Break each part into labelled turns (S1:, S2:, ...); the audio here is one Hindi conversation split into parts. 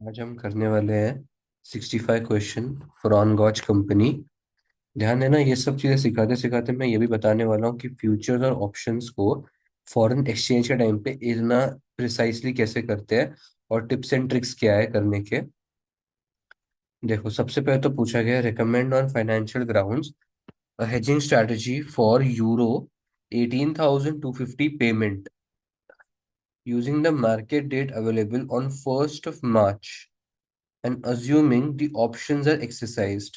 S1: आज हम करने वाले हैं 65 क्वेश्चन फॉर ऑन गॉच कंपनी। ध्यान देना, ये सब चीजें सिखाते सिखाते मैं ये भी बताने वाला हूँ कि फ्यूचर्स और ऑप्शंस को फॉरेन एक्सचेंज के टाइम पे इतना प्रिसाइसली कैसे करते हैं और टिप्स एंड ट्रिक्स क्या है करने के। देखो, सबसे पहले तो पूछा गया recommend on financial grounds a hedging strategy for euro 18,250 payment using the market debt available on 1st of March and assuming the options are exercised.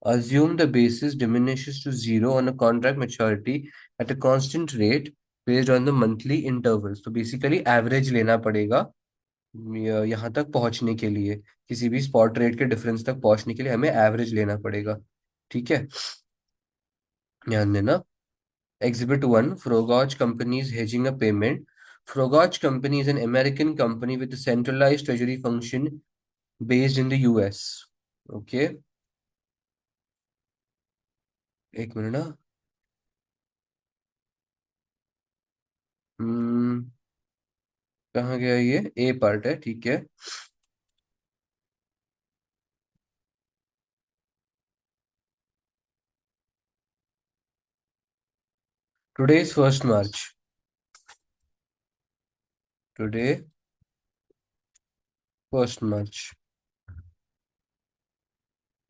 S1: Assume the basis diminishes to zero on a contract maturity at a constant rate based on the monthly intervals. तो बेसिकली एवरेज लेना पड़ेगा यहाँ तक पहुंचने के लिए। किसी भी स्पॉट रेट के डिफरेंस तक पहुंचने के लिए हमें एवरेज लेना पड़ेगा। ठीक है, ध्यान देना। Exhibit 1, Frogage Company is hedging a payment. Frogage Company is an American company with a centralized treasury function based in the US. Okay, एक मिनट ना। हम्म कहाँ गया? ये ए पार्ट है, ठीक है। Today is 1st March। Today 1st March।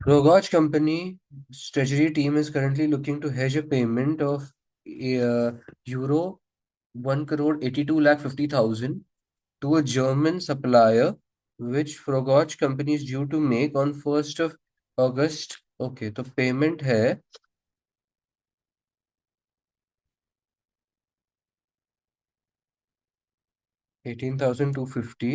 S1: Rogage Company treasury team is currently looking to hedge a payment of euro 1 crore 82 lakh 50,000 to a German supplier, which Frogage Company is due to make on 1st of August। Okay, तो पेमेंट है 18,250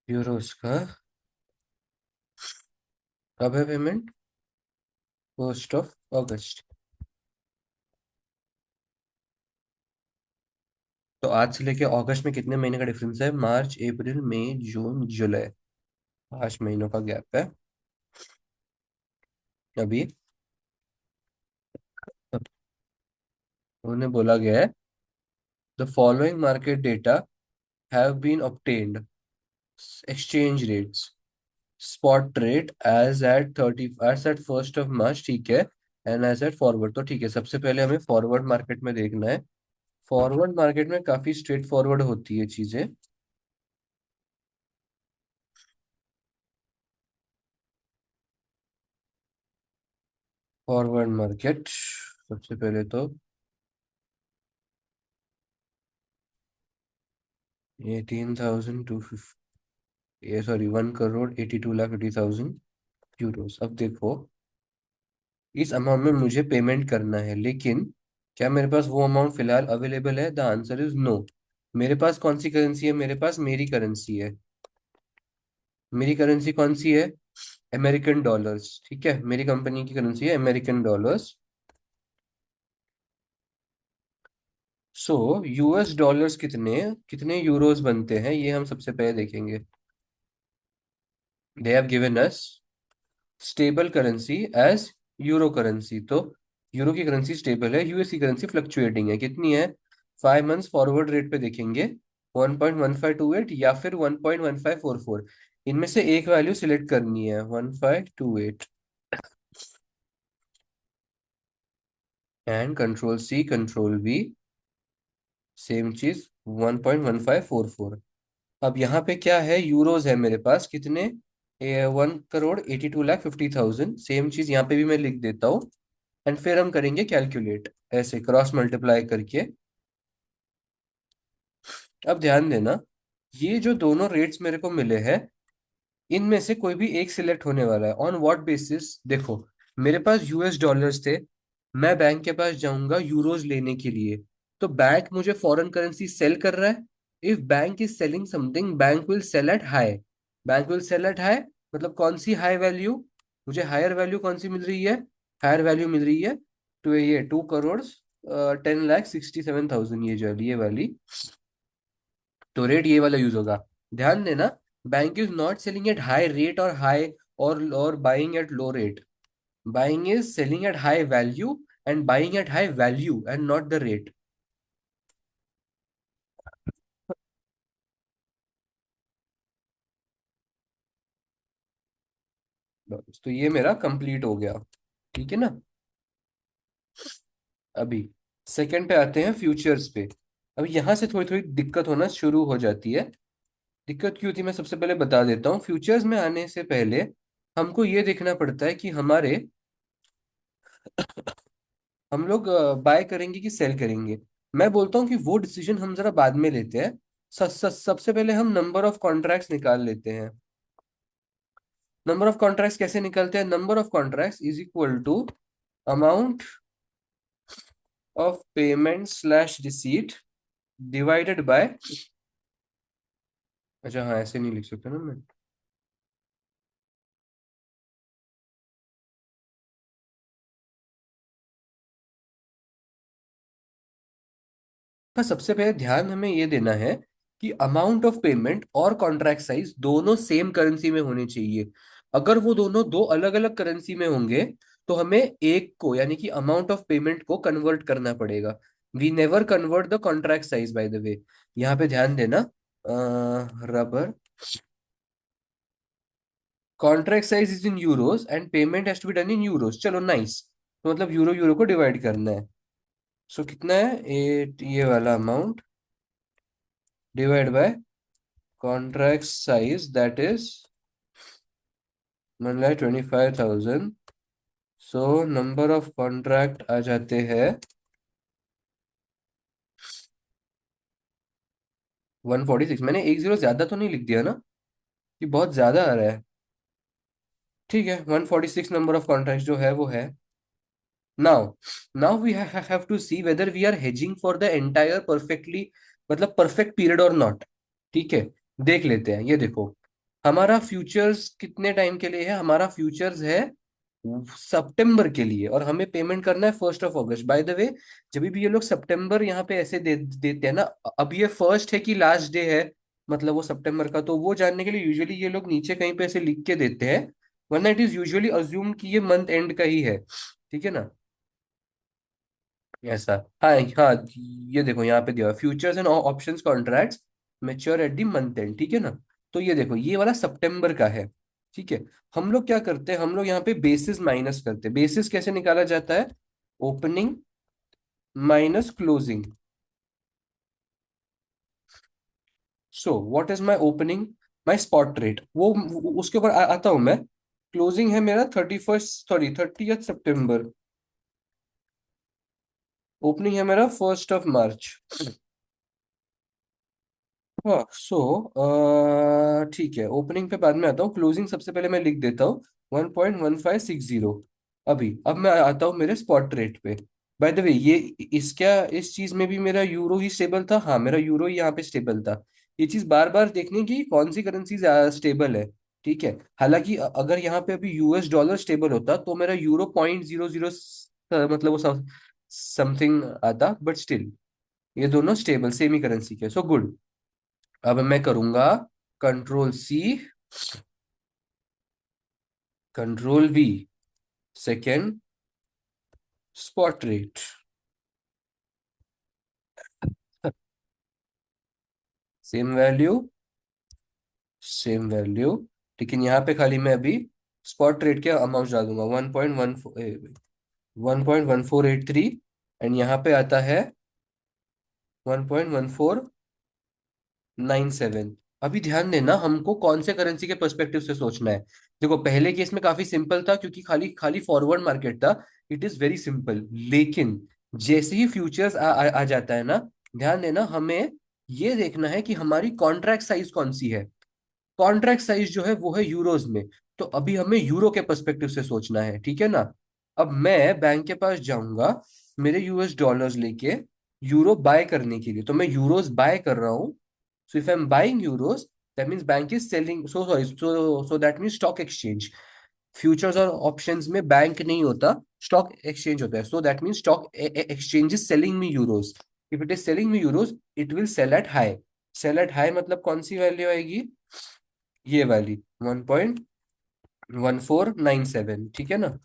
S1: यूरोस का। कब है पेमेंट? 1st of August। तो आज से लेके अगस्त में कितने महीने का डिफरेंस है? मार्च, अप्रैल, मई, जून, जुलाई। 5 महीनों का गैप है अभी। अब उन्हें बोला गया है the following market data have been obtained. Exchange rates, spot rate as at 1st of March, ठीक है। एंड एज एट फॉरवर्ड, तो ठीक है। सबसे पहले हमें फॉरवर्ड मार्केट में देखना है। फॉरवर्ड मार्केट में काफी स्ट्रेट फॉरवर्ड होती है चीजें। फॉरवर्ड मार्केट सबसे पहले तो 18,250, ये सॉरी 1 करोड़ 82 लाख 50,000 यूरोस। अब देखो, इस अमाउंट में मुझे पेमेंट करना है, लेकिन क्या मेरे पास वो अमाउंट फिलहाल अवेलेबल है? The answer is no. मेरे पास कौन सी करेंसी है? मेरे पास मेरी करेंसी है। मेरी करेंसी कौन सी है? American dollars. ठीक है, मेरी कंपनी की करेंसी है American dollars. So US dollars कितने कितने यूरोस बनते हैं, ये हम सबसे पहले देखेंगे। They have given us stable currency as euro currency. तो यूरो की करेंसी स्टेबल है, यूएस की करेंसी फ्लक्चुएटिंग है। कितनी है? 5 मंथ्स फॉरवर्ड रेट पे देखेंगे 1.1528 या फिर 1.1544। इनमें से एक वैल्यू सिलेक्ट करनी है, 1528। And control C, control V, same चीज 1.1544। अब यहाँ पे क्या है? यूरोज है मेरे पास कितने? 1 करोड़ 82 लाख 50,000। सेम चीज यहाँ पे भी मैं लिख देता हूँ। एंड फिर हम करेंगे कैलकुलेट ऐसे क्रॉस मल्टीप्लाई करके। अब ध्यान देना, ये जो दोनों रेट्स मेरे को मिले हैं, इनमें से कोई भी एक सिलेक्ट होने वाला है। On what basis? देखो, मेरे पास यूएस डॉलर्स थे, मैं बैंक के पास जाऊंगा यूरोज लेने के लिए। तो बैंक मुझे फॉरेन करेंसी सेल कर रहा है। If bank is selling something, bank will sell at high. Bank will sell at high मतलब कौन सी हाई वैल्यू? मुझे हायर वैल्यू कौन सी मिल रही है? हायर वैल्यू मिल रही है तो ये 2 करोड़ 10 लाख 67,000, ये वाली। तो रेट ये वाला यूज होगा। ध्यान देना, bank is not selling at high rate और हाई और buying at low rate. Buying is selling at high value and buying at high value and not the rate. बस, तो ये मेरा कंप्लीट हो गया। ठीक है ना। अभी सेकंड पे आते हैं, फ्यूचर्स पे। अब यहाँ से थोड़ी थोड़ी दिक्कत होना शुरू हो जाती है। दिक्कत क्यों थी मैं सबसे पहले बता देता हूँ। फ्यूचर्स में आने से पहले हमको ये देखना पड़ता है कि हमारे हम लोग बाय करेंगे कि सेल करेंगे। मैं बोलता हूँ कि वो डिसीजन हम जरा बाद में लेते हैं। सबसे पहले हम नंबर ऑफ कॉन्ट्रैक्ट्स निकाल लेते हैं। नंबर ऑफ कॉन्ट्रैक्ट्स कैसे निकलते हैं? Number of contracts is equal to amount of payment slash receipt divided by. अच्छा हाँ, ऐसे नहीं लिख सकता ना मैं। हाँ, सबसे पहले ध्यान हमें ये देना है कि अमाउंट ऑफ पेमेंट और कॉन्ट्रैक्ट साइज दोनों सेम करेंसी में होने चाहिए। अगर वो दोनों दो अलग अलग करेंसी में होंगे तो हमें एक को, यानी कि अमाउंट ऑफ पेमेंट को कन्वर्ट करना पड़ेगा। We never convert the contract size, by the way. यहाँ पे ध्यान देना। Rather contract size is in euros and payment has to be done in euros. चलो नाइस। तो मतलब यूरो यूरो को डिवाइड करना है। सो कितना है? एट, ये वाला amount divide by contract size, that is मान लिया 25,000। सो नंबर ऑफ कॉन्ट्रैक्ट आ जाते हैं 146। मैंने एक जीरो ज्यादा तो नहीं लिख दिया ना? कि बहुत ज्यादा आ रहा है। ठीक है, 146 नंबर ऑफ कॉन्ट्रैक्ट जो है वो है। Now now we have to see whether we are hedging for the entire perfectly, मतलब परफेक्ट पीरियड और नॉट। ठीक है, देख लेते हैं। ये देखो, हमारा फ्यूचर्स कितने टाइम के लिए है? हमारा फ्यूचर्स है सितंबर के लिए, और हमें पेमेंट करना है 1 अगस्त। बाय द वे, जब भी ये लोग सितंबर यहाँ पे ऐसे देते हैं ना, अब ये फर्स्ट है कि लास्ट डे है, मतलब वो सितंबर का, तो वो जानने के लिए यूजुअली ये लोग नीचे कहीं पे ऐसे लिख के देते हैं। वरना इट इज यूजुअली अज्यूम कि ये मंथ एंड का ही है। ठीक है ना। ऐसा। हाँ हाँ, ये देखो यहाँ पे दिया futures and options contracts mature at the month and. ठीक है ना। तो ये देखो, ये वाला सितंबर का है। ठीक है। हम लोग क्या करते हैं, हम लोग यहाँ पे बेसिस माइनस करते हैं। बेसिस कैसे निकाला जाता है? Opening minus closing. So what is my opening? My spot rate, वो उसके ऊपर आता हूं मैं। क्लोजिंग है मेरा 31st, सॉरी 30th सितंबर। ओपनिंग है मेरा 1 मार्च। हाँ सो ठीक है, ओपनिंग पे बाद में आता हूँ। क्लोजिंग सबसे पहले मैं लिख देता हूँ 1.1560। अभी अब मैं आता हूँ मेरे स्पॉट रेट पे। बाय द वे, ये इस चीज में भी मेरा यूरो ही स्टेबल था। हाँ, मेरा यूरो ही यहाँ पे स्टेबल था। ये चीज बार बार देखने की कौन सी करेंसी स्टेबल है। ठीक है। हालांकि अगर यहाँ पे अभी यूएस डॉलर स्टेबल होता तो मेरा यूरो 0.00 मतलब वो समथिंग आता, बट स्टिल ये दोनों स्टेबल सेम ही करेंसी के, सो गुड। अब मैं करूंगा control C, control V, second spot rate, same value, same value. लेकिन यहाँ पे खाली मैं अभी स्पॉट रेट के अमाउंट डाल दूंगा 1.1483। एंड यहाँ पे आता है 1.1497। अभी ध्यान देना, हमको कौन से करेंसी के पर्सपेक्टिव से सोचना है। देखो, पहले केस में काफी सिंपल था क्योंकि खाली खाली फॉरवर्ड मार्केट था। It is very simple. लेकिन जैसे ही फ्यूचर्स आ जाता है ना, ध्यान देना, हमें ये देखना है कि हमारी कॉन्ट्रैक्ट साइज कौन सी है। कॉन्ट्रैक्ट साइज जो है वो है यूरोज में। तो अभी हमें यूरो के पर्सपेक्टिव से सोचना है। ठीक है ना। अब मैं बैंक के पास जाऊंगा मेरे यूएस डॉलर्स लेके यूरो बाय करने के लिए। तो मैं यूरोज बाय कर रहा हूँ। So if I am buying euros, that means bank is selling, so sorry, so that means stock exchange. Futures और ऑप्शंस में बैंक नहीं होता, स्टॉक एक्सचेंज होता है। So that means stock exchange is selling me euros. If it is selling me euros, it will sell at high. Sell at high मतलब कौन सी वैल्यू आएगी? ये वाली 1.1497। ठीक है ना।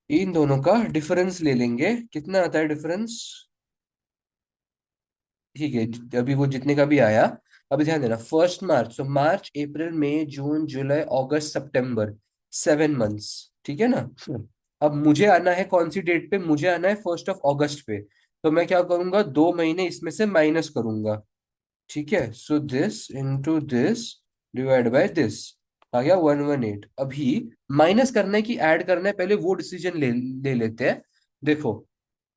S1: इन दोनों का डिफरेंस ले लेंगे, कितना आता है डिफरेंस? ठीक है, अभी वो जितने का भी आया। अभी ध्यान देना, 1 मार्च, तो मार्च अप्रैल मई जून जुलाई अगस्त सितंबर। 7 मंथ्स, ठीक है ना। अब मुझे आना है कौन सी डेट पे, मुझे आना है 1 अगस्त पे। तो मैं क्या करूंगा, 2 महीने इसमें से माइनस करूंगा। ठीक है, so this into this divide by this, आ गया 118। अभी माइनस करना है कि ऐड करना है, पहले वो डिसीजन ले लेते हैं। देखो,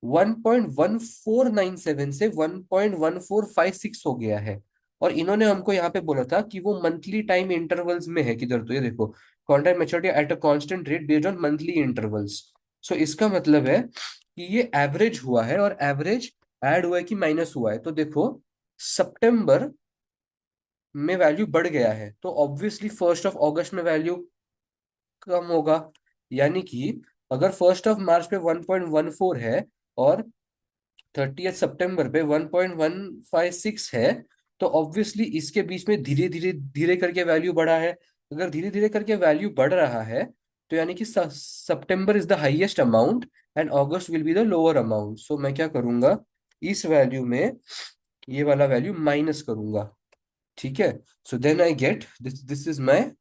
S1: 1.1497 से 1.1456 हो गया है। और इन्होंने हमको यहाँ पे बोला था कि वो मंथली टाइम इंटरवल्स में है, किधर तो ये देखो, contract maturity at a constant rate based on monthly intervals. So इसका मतलब है कि ये एवरेज हुआ है, और एवरेज ऐड हुआ है कि माइनस हुआ है। तो देखो, सितंबर में वैल्यू बढ़ गया है, तो ऑब्वियसली 1 अगस्त में वैल्यू कम होगा। यानी कि अगर 1 मार्च पे 1.14 है, और 30 सितंबर पे 1.156 है, तो ऑब्वियसली इसके बीच में धीरे धीरे धीरे करके वैल्यू बढ़ा है। अगर धीरे धीरे करके वैल्यू बढ़ रहा है, तो यानी कि September is the highest amount and August will be the lower amount. So मैं क्या करूंगा, इस वैल्यू में ये वाला वैल्यू माइनस करूंगा। ठीक है, so then I get this, this is my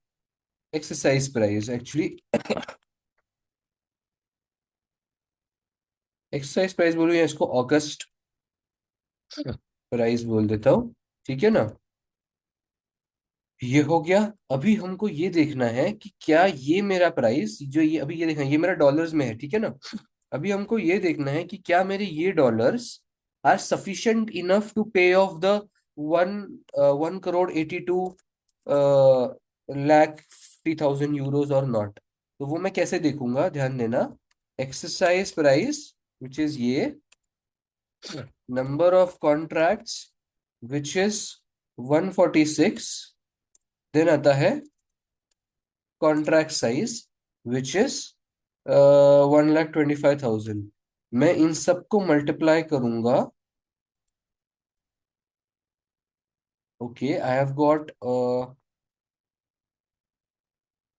S1: exercise price actually. Exercise price बोलूँ या इसको अगस्त प्राइस बोल देता हूँ, ठीक है ना। ये हो गया। अभी हमको ये देखना है कि क्या ये मेरा प्राइस जो ये अभी ये देखना है, ये मेरा डॉलर्स में है, ठीक है ना। अभी हमको ये देखना है कि क्या मेरे ये dollars are sufficient enough to pay off the one 1 crore 82 lakh 50,000 euros और नॉट। तो वो मैं कैसे देखूंगा, ध्यान देना। एक्सरसाइज प्राइस विच इज ये, number of contracts which is 146, then आता है कॉन्ट्रैक्ट साइज विच इज 1,25,000। मैं इन सबको मल्टीप्लाई करूंगा। Okay, I have got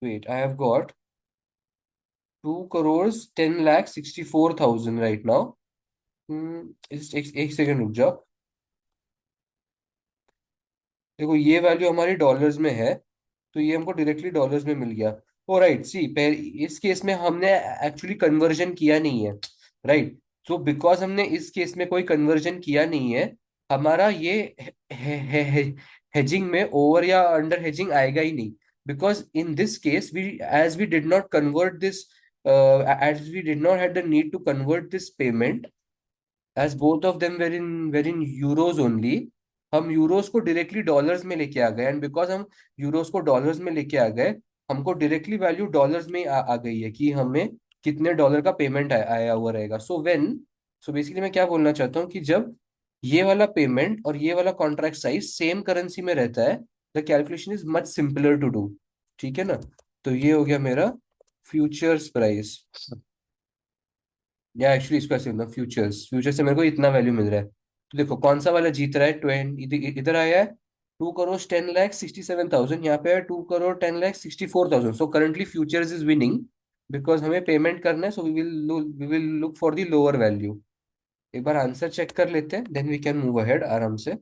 S1: wait, I have got 2 crore 10 lakh 64,000 right now. एक सेकेंड रुक जाओ। देखो, ये वैल्यू हमारी डॉलर्स में है, तो ये हमको डायरेक्टली डॉलर्स में मिल गया। ओ राइट, सी इस केस में हमने एक्चुअली कन्वर्जन किया नहीं है, राइट। सो बिकॉज हमने इस केस में कोई कन्वर्जन किया नहीं है, हमारा ये हेजिंग में ओवर या अंडर हेजिंग आएगा ही नहीं। Because in this case we as we did not convert this, as we did not had the need to convert this payment, as both of them were in euros only, हम यूरोस को डायरेक्टली डॉलर्स में लेके आ गए। एंड बिकॉज हम यूरोस को डॉलर्स में लेके आ गए, हमको डायरेक्टली वैल्यू डॉलर्स में आ गई है कि हमें कितने डॉलर का पेमेंट आया हुआ रहेगा। सो बेसिकली मैं क्या बोलना चाहता हूँ कि जब ये वाला पेमेंट और ये वाला कॉन्ट्रैक्ट साइज सेम करेंसी में रहता है, the calculation is much simpler to do. ठीक है ना। तो ये हो गया मेरा फ्यूचर्स प्राइस, या एक्चुअली इसको ऐसे होना, फ्यूचर्स, फ्यूचर से मेरे को इतना वैल्यू मिल रहा है। तो देखो कौन सा वाला जीत रहा है, 20 इधर आया है 2 करोड़ 10 लाख 67,000, यहाँ पे है 2 crore 10 lakh 64,000। So currently futures is winning, because हमें पेमेंट करना है, so we will look for the lower value. एक बार आंसर चेक कर लेते हैं, then we can move ahead आराम से।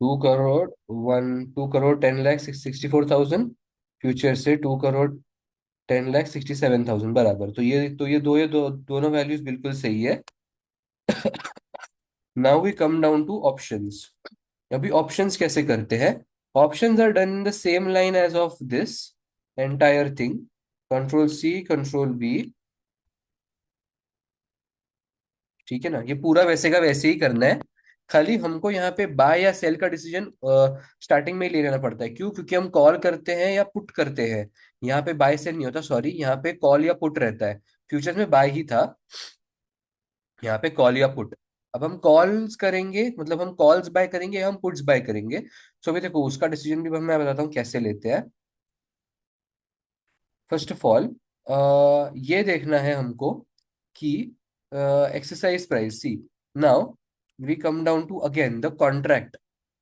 S1: 2 करोड़ 10 लाख 64,000, फ्यूचर से 2 करोड़ 10 लाख 67,000 बराबर। तो ये दोनों वैल्यूज बिल्कुल सही है। Now we come down to options. अभी ऑप्शंस कैसे करते हैं। Options are done in the same line as of this entire thing, Ctrl+C Ctrl+V। ठीक है ना, ये पूरा वैसे का वैसे ही करना है। खाली हमको यहाँ पे बाय या सेल का डिसीजन स्टार्टिंग में ही ले लेना पड़ता है। क्यों? क्योंकि हम कॉल करते हैं या पुट करते हैं। यहाँ पे बाय सेल नहीं होता, सॉरी, यहाँ पे कॉल या पुट रहता है। फ्यूचर्स में बाय ही था, यहाँ पे कॉल या पुट। अब हम कॉल्स करेंगे, मतलब हम कॉल्स बाय करेंगे या हम पुट्स बाय करेंगे। सो अभी देखो उसका डिसीजन भी मैं बताता हूँ कैसे लेते हैं। फर्स्ट ऑफ ऑल ये देखना है हमको कि exercise price, see now we come down to again the contract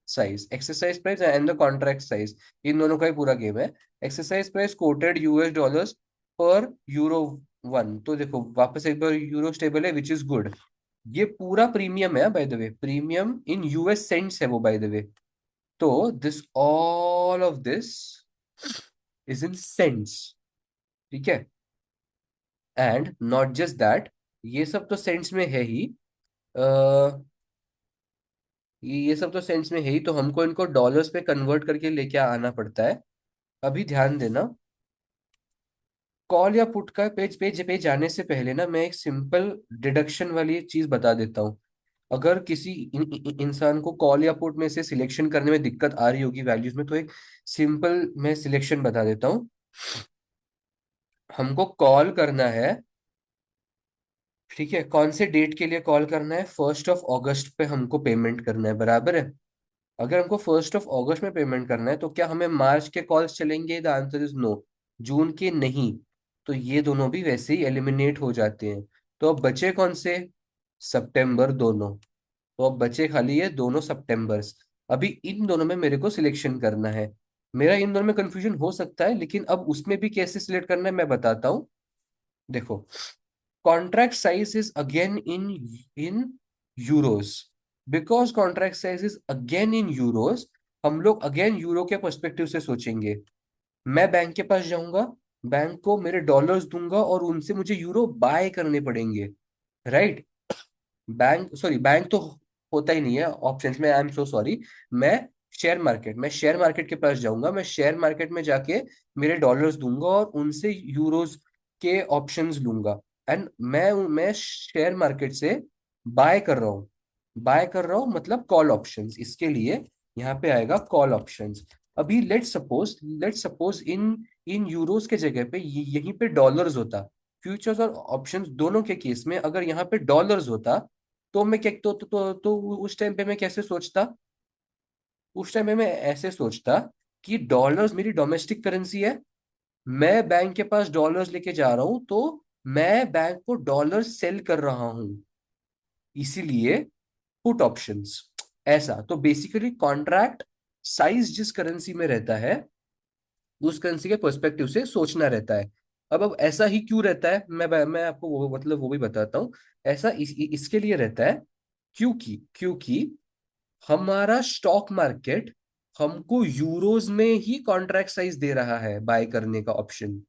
S1: size, exercise price and the contract size, इन दोनों का ही पूरा गेम है। Exercise price quoted US dollars पर यूरो वन, तो देखो वापस एक बार यूरो स्टेबल है, विच इज गुड। ये पूरा प्रीमियम है by the way, premium in US cents है वो बाय द वे। तो this all of this is in cents, ठीक है। एंड नॉट जस्ट दैट, ये सब तो सेंट्स में है ही। अ, ये सब तो सेंट्स में है ही, तो हमको इनको डॉलर्स पे कन्वर्ट करके लेके आना पड़ता है। अभी ध्यान देना, कॉल या पुट का पेज पेज पे जाने से पहले ना मैं एक सिंपल डिडक्शन वाली चीज बता देता हूँ। अगर किसी इंसान को कॉल या पुट में से सिलेक्शन करने में दिक्कत आ रही होगी वैल्यूज में, तो एक सिंपल मैं सिलेक्शन बता देता हूँ। हमको कॉल करना है, ठीक है, कौन से डेट के लिए कॉल करना है, 1 अगस्त पे हमको पेमेंट करना है, बराबर है। अगर हमको 1 अगस्त में पेमेंट करना है, तो क्या हमें मार्च के कॉल्स चलेंगे? The answer is no. June के नहीं। तो ये दोनों भी वैसे ही एलिमिनेट हो जाते हैं। तो अब बचे कौन से? सितंबर दोनों। तो अब बचे खाली ये दोनों सितंबर्स। अभी इन दोनों में मेरे को सिलेक्शन करना है। मेरा इन दोनों में कंफ्यूजन हो सकता है, लेकिन अब उसमें भी कैसे सिलेक्ट करना है मैं बताता हूँ। देखो, contract size is again in euros, because contract size is again in euros, हम लोग अगेन यूरो के पर्सपेक्टिव से सोचेंगे। मैं बैंक के पास जाऊंगा, बैंक को मेरे डॉलर्स दूंगा और उनसे मुझे यूरो बाय करने पड़ेंगे, राइट। बैंक, सॉरी, बैंक तो होता ही नहीं है ऑप्शंस में, आई एम सो सॉरी। मैं शेयर मार्केट के पास जाऊंगा, मैं शेयर मार्केट में जाके मेरे डॉलर्स दूंगा और उनसे यूरोज के ऑप्शंस लूंगा। एंड मैं शेयर मार्केट से बाय कर रहा हूँ। बाय कर रहा हूँ मतलब कॉल ऑप्शंस, इसके लिए यहाँ पे आएगा कॉल ऑप्शंस। अभी let's suppose in in Euros के जगह पे यहीं पे डॉलर्स होता। फ्यूचर्स और ऑप्शंस दोनों के केस में अगर यहाँ पे डॉलर्स होता, तो मैं क्या तो उस टाइम पे मैं कैसे सोचता? उस टाइम पे मैं ऐसे सोचता कि डॉलर्स मेरी डोमेस्टिक करेंसी है, मैं बैंक के पास डॉलर्स लेके जा रहा हूं, तो मैं बैंक को डॉलर सेल कर रहा हूं, इसीलिए पुट ऑप्शंस। ऐसा तो बेसिकली कॉन्ट्रैक्ट साइज जिस करेंसी में रहता है, उस करेंसी के पर्सपेक्टिव से सोचना रहता है। अब ऐसा ही क्यों रहता है, मैं आपको वो मतलब वो भी बताता हूँ। ऐसा इसके लिए रहता है क्योंकि हमारा स्टॉक मार्केट हमको यूरोज में ही कॉन्ट्रैक्ट साइज दे रहा है बाय करने का ऑप्शन,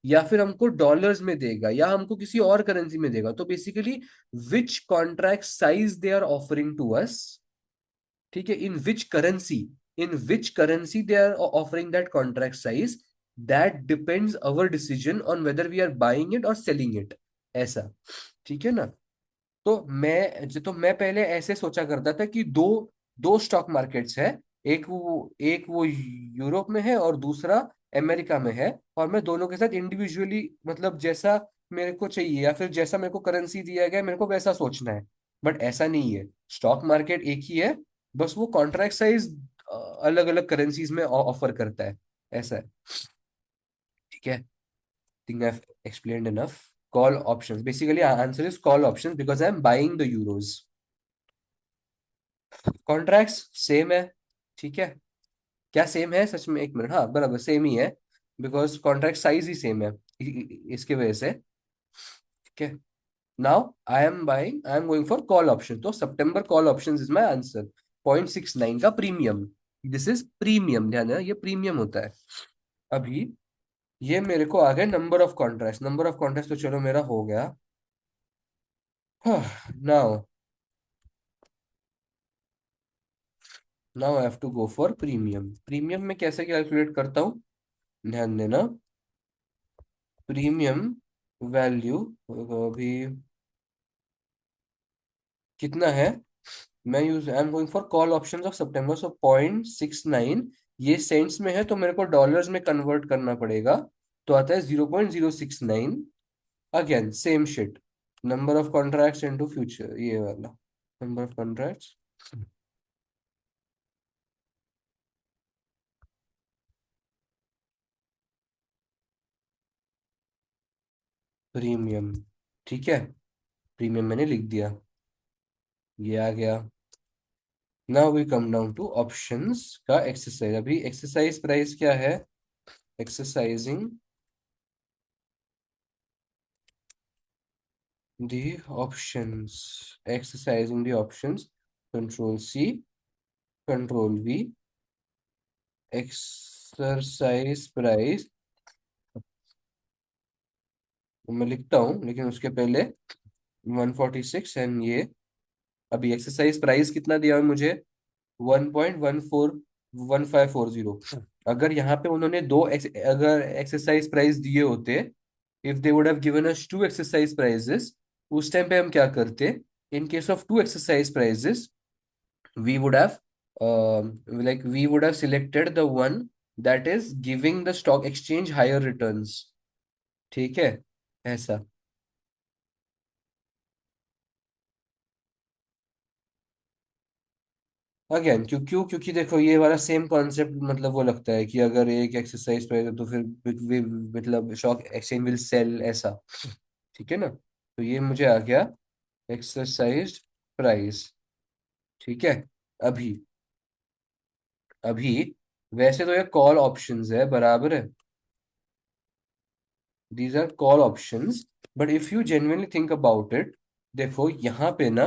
S1: या फिर हमको डॉलर्स में देगा, या हमको किसी और करेंसी में देगा। तो basically which contract size they are offering to us, ठीक है, in which currency they are offering that contract size, that depends our decision on whether we are buying it और सेलिंग इट। ऐसा, ठीक है ना। तो मैं पहले ऐसे सोचा करता था कि दो दो स्टॉक मार्केट्स है, एक वो यूरोप में है और दूसरा अमेरिका में है, और मैं दोनों के साथ इंडिविजुअली मतलब जैसा मेरे को चाहिए या फिर जैसा मेरे को करेंसी दिया गया मेरे को वैसा सोचना है। बट ऐसा नहीं है, स्टॉक मार्केट एक ही है, बस वो कॉन्ट्रैक्ट साइज अलग अलग करेंसीज में ऑफर करता है। ऐसा है, ठीक है। Think I explained enough. Call options, basically our answer is call options because I am buying the euros. Contracts same है, ठीक है। क्या सेम है सच में? एक मिनट, हाँ बराबर सेम ही है, बिकॉज कॉन्ट्रैक्ट साइज ही सेम है, इसके वजह से, ठीक है। Now I am going for call option, तो September call option is my answer. 0.69 का प्रीमियम, दिस इज प्रीमियम, ध्यान देना ये प्रीमियम होता है। अभी ये मेरे को आ गए नंबर ऑफ कॉन्ट्रैक्ट तो चलो मेरा हो गया। Now now I have to go for premium. Premium में कैसे कैलकुलेट करता हूँ, ध्यान देना। प्रीमियम वैल्यू अभी कितना है, I am going for call option of September, so 0.69। ये सेंट्स में है तो मेरे को डॉलर्स में कन्वर्ट करना पड़ेगा, तो आता है 0.069। Again same shit, number of contracts into future, ये वाला नंबर ऑफ कॉन्ट्रैक्ट्स, प्रीमियम, ठीक है। प्रीमियम मैंने लिख दिया, ये आ गया। Now we come down to options का एक्सरसाइज। अभी एक्सरसाइज प्राइस क्या है? Exercising the options, exercising the options, control C, control V, exercise price, मैं लिखता हूँ लेकिन उसके पहले 146 एंड ये अभी एक्सरसाइज प्राइस कितना दिया है मुझे, 1.141540। अगर यहाँ पे उन्होंने अगर एक्सरसाइज प्राइस दिए होते, if they would have given us two exercise prices, उस टाइम पे हम क्या करते, in case of two exercise prices we would have we would have selected the one that is giving the stock exchange higher returns। ठीक है, ऐसा। अगेन क्योंकि देखो ये वाला सेम कॉन्सेप्ट, मतलब वो लगता है कि अगर एक एक्सरसाइज प्राइस है तो फिर मतलब स्टॉक एक्सचेंज विल सेल, ऐसा। ठीक है ना, तो ये मुझे आ गया एक्सरसाइज प्राइस। ठीक है। अभी अभी वैसे तो ये कॉल ऑप्शंस है, बराबर है, these are call options, but if you genuinely think about it, देखो यहाँ पे ना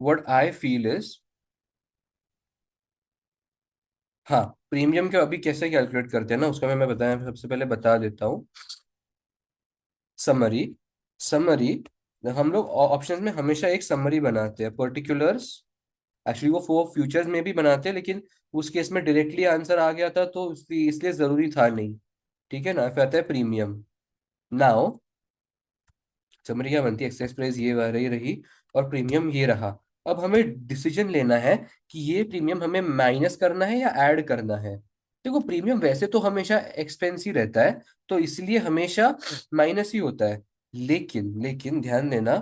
S1: व्हाट आई फील इज, हाँ, प्रीमियम के अभी कैसे कैलकुलेट करते हैं ना, उसका मैं बताया, सबसे पहले बता देता हूँ। समरी, समरी, हम लोग ऑप्शंस में हमेशा एक समरी बनाते हैं, पर्टिकुलर्स। एक्चुअली वो फ्यूचर्स में भी बनाते हैं, लेकिन उस केस में डायरेक्टली आंसर आ गया था तो इसलिए जरूरी था नहीं। ठीक है ना, फिर आता है प्रीमियम। नाउ समरी क्या बनती है, एक्सेस प्राइस ये रही और प्रीमियम ये रहा। अब हमें डिसीजन लेना है कि ये प्रीमियम हमें माइनस करना है या ऐड करना है। देखो प्रीमियम वैसे तो हमेशा एक्सपेंस ही रहता है, तो इसलिए हमेशा माइनस ही होता है। लेकिन लेकिन ध्यान देना,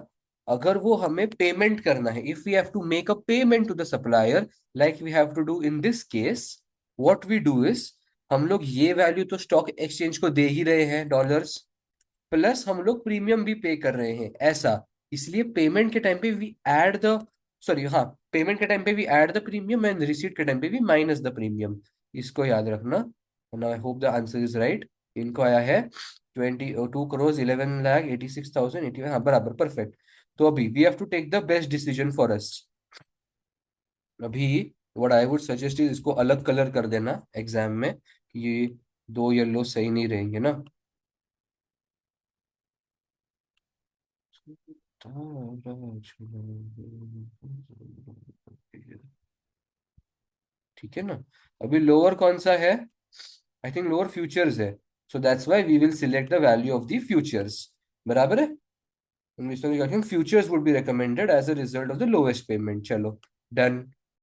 S1: अगर वो हमें पेमेंट करना है, if we have to make a payment to the supplier, like we have to do in this case, what we do is, हम लोग ये वैल्यू तो स्टॉक एक्सचेंज को दे ही रहे हैं, डॉलर्स, प्लस हम लोग प्रीमियम भी पे कर रहे हैं, ऐसा। इसलिए पेमेंट के टाइम पे वी ऐड द, सॉरी हाँ, पेमेंट के टाइम पे we add the premium and receipt के टाइम पे वी माइनस द प्रीमियम। इसको याद रखना। Now I hope the answer is right. इनको आया है 22 crores 11 lakh 86,000 हाँ बराबर, परफेक्ट। तो अभी we have to take the best decision for us. अभी what I would suggest is, इसको अलग कलर कर देना एग्जाम में, कि ये दो येलो सही नहीं रहेंगे ना। ठीक है ना। अभी लोअर कौन सा है, आई थिंक लोअर फ्यूचर्स है, so that's why we will select the value of the futures. बराबर है। Futures would be recommended as a result of the lowest payment. चलो, डन।